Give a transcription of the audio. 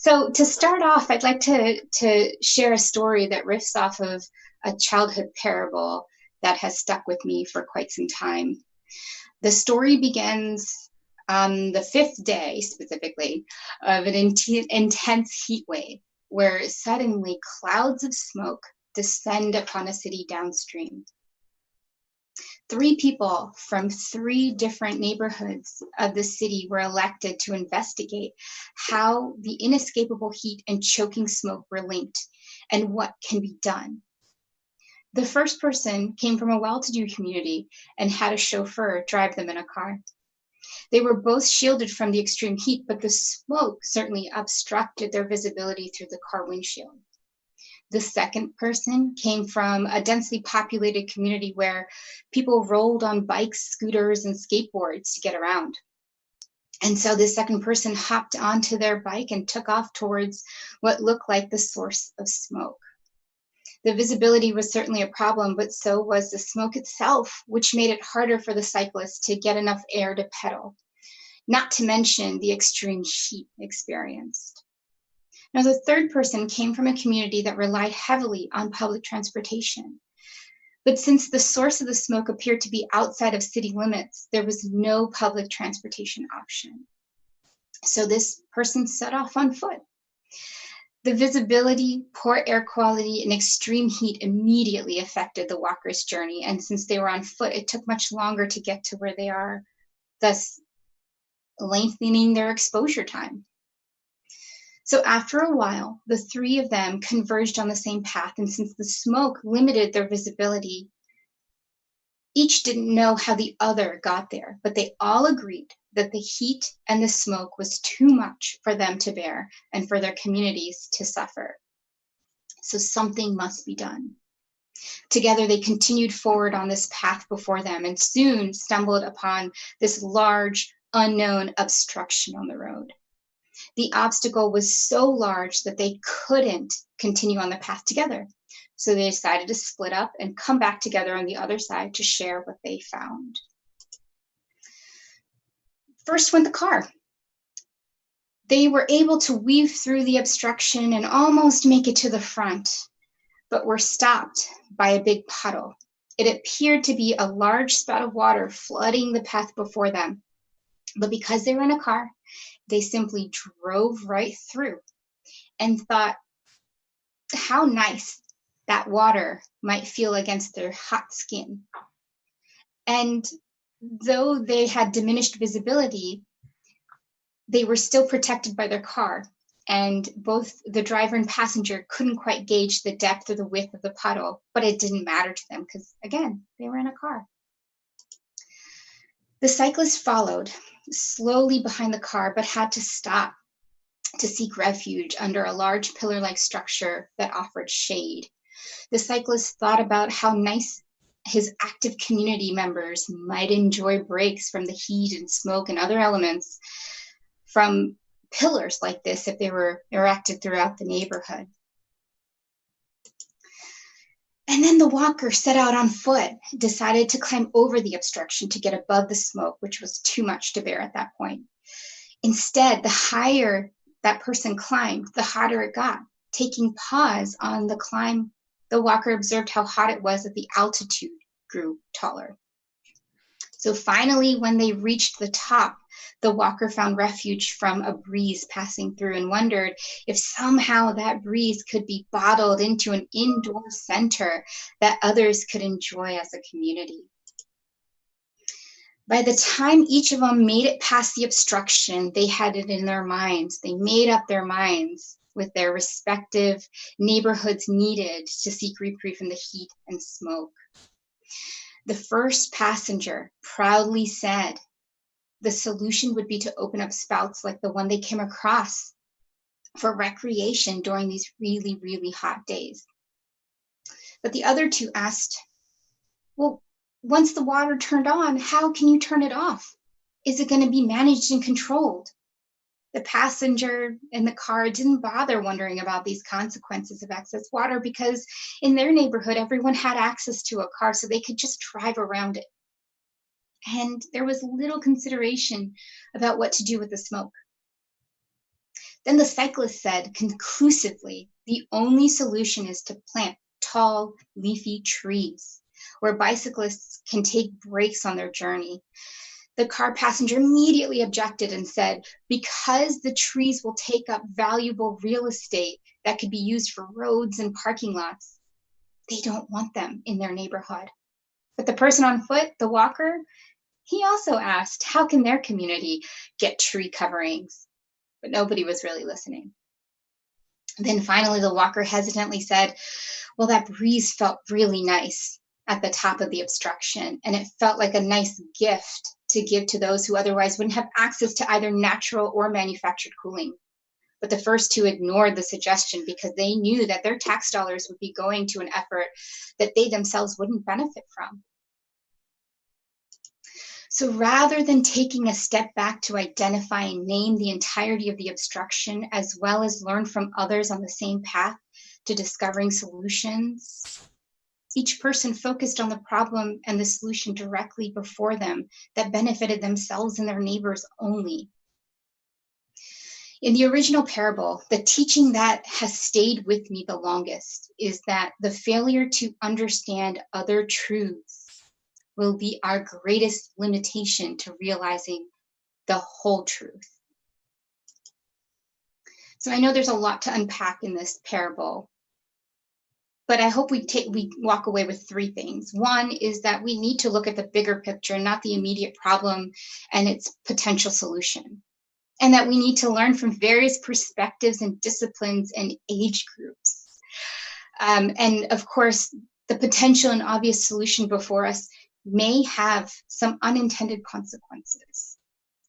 So to start off, I'd like to share a story that riffs off of a childhood parable that has stuck with me for quite some time. The story begins on the fifth day, specifically, of an intense heat wave, where suddenly clouds of smoke descend upon a city downstream. Three people from three different neighborhoods of the city were elected to investigate how the inescapable heat and choking smoke were linked and what can be done. The first person came from a well-to-do community and had a chauffeur drive them in a car. They were both shielded from the extreme heat, but the smoke certainly obstructed their visibility through the car windshield. The second person came from a densely populated community where people rolled on bikes, scooters, and skateboards to get around. And so the second person hopped onto their bike and took off towards what looked like the source of smoke. The visibility was certainly a problem, but so was the smoke itself, which made it harder for the cyclists to get enough air to pedal, not to mention the extreme heat experienced. Now, the third person came from a community that relied heavily on public transportation. But since the source of the smoke appeared to be outside of city limits, there was no public transportation option. So this person set off on foot. The visibility, poor air quality, and extreme heat immediately affected the walkers' journey. And since they were on foot, it took much longer to get to where they are, thus lengthening their exposure time. So after a while, the three of them converged on the same path, and since the smoke limited their visibility, each didn't know how the other got there, but they all agreed that the heat and the smoke was too much for them to bear and for their communities to suffer. So something must be done. Together, they continued forward on this path before them and soon stumbled upon this large, unknown obstruction on the road. The obstacle was so large that they couldn't continue on the path together. So they decided to split up and come back together on the other side to share what they found. First went the car. They were able to weave through the obstruction and almost make it to the front, but were stopped by a big puddle. It appeared to be a large spout of water flooding the path before them. But because they were in a car, they simply drove right through and thought how nice that water might feel against their hot skin. And though they had diminished visibility, they were still protected by their car. And both the driver and passenger couldn't quite gauge the depth or the width of the puddle, but it didn't matter to them because, again, they were in a car. The cyclist followed slowly behind the car, but had to stop to seek refuge under a large pillar-like structure that offered shade. The cyclist thought about how nice his active community members might enjoy breaks from the heat and smoke and other elements from pillars like this if they were erected throughout the neighborhood. And then the walker set out on foot, decided to climb over the obstruction to get above the smoke, which was too much to bear at that point. Instead, the higher that person climbed, the hotter it got. Taking pause on the climb, the walker observed how hot it was as the altitude grew taller. So finally, when they reached the top, the walker found refuge from a breeze passing through and wondered if somehow that breeze could be bottled into an indoor center that others could enjoy as a community. By the time each of them made it past the obstruction, they had it in their minds. They made up their minds with their respective neighborhoods needed to seek reprieve from the heat and smoke. The first passenger proudly said the solution would be to open up spouts like the one they came across for recreation during these really, really hot days. But the other two asked, well, once the water turned on, how can you turn it off? Is it going to be managed and controlled? The passenger in the car didn't bother wondering about these consequences of excess water because in their neighborhood, everyone had access to a car, so they could just drive around it. And there was little consideration about what to do with the smoke. Then the cyclist said conclusively, the only solution is to plant tall, leafy trees where bicyclists can take breaks on their journey. The car passenger immediately objected and said, because the trees will take up valuable real estate that could be used for roads and parking lots, they don't want them in their neighborhood. But the person on foot, the walker, he also asked, how can their community get tree coverings? But nobody was really listening. Then finally, the walker hesitantly said, well, that breeze felt really nice at the top of the obstruction, and it felt like a nice gift to give to those who otherwise wouldn't have access to either natural or manufactured cooling. But the first two ignored the suggestion because they knew that their tax dollars would be going to an effort that they themselves wouldn't benefit from. So rather than taking a step back to identify and name the entirety of the obstruction, as well as learn from others on the same path to discovering solutions, each person focused on the problem and the solution directly before them that benefited themselves and their neighbors only. In the original parable, the teaching that has stayed with me the longest is that the failure to understand other truths will be our greatest limitation to realizing the whole truth. So I know there's a lot to unpack in this parable, but I hope we walk away with three things. One is that we need to look at the bigger picture, not the immediate problem and its potential solution. And that we need to learn from various perspectives and disciplines and age groups. And of course, the potential and obvious solution before us may have some unintended consequences.